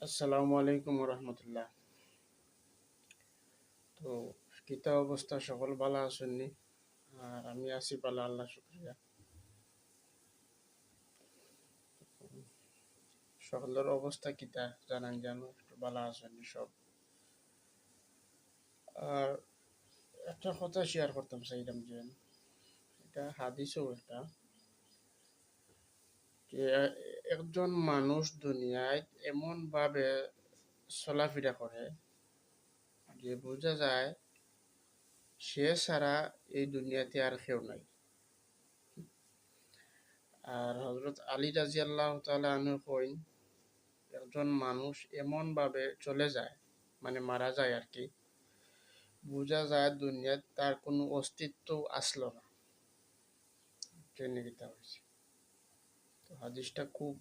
আসসালামু আলাইকুম রহমতুল্লাহ। তো কিতা অবস্থা, সকল ভালো আছেননি? আর আমি আছি ভালো, আল্লাহ শুক্রিয়া। সকলের অবস্থা কিতা জানান, জানো একটু ভালো আছেননি সব? আর একটা কথা শেয়ার করতাম চাইলাম যে এটা হাদিসও একটা, যে একজন মানুষ দুনিয়ায় এমন ভাবে চলাফেরা করে যে বোঝা যায় সে ছাড়া এই দুনিয়াতে আর কেউ নাই। আর হজরত আলী রাজি আল্লাহ তাআলা আনহু কইন, একজন মানুষ এমন ভাবে চলে যায়, মানে মারা যায় আর কি, বোঝা যায় দুনিয়ায় তার কোনো অস্তিত্ব আসলো না, ট্রেনে গীতা হয়েছে। তো হাদিসটা খুব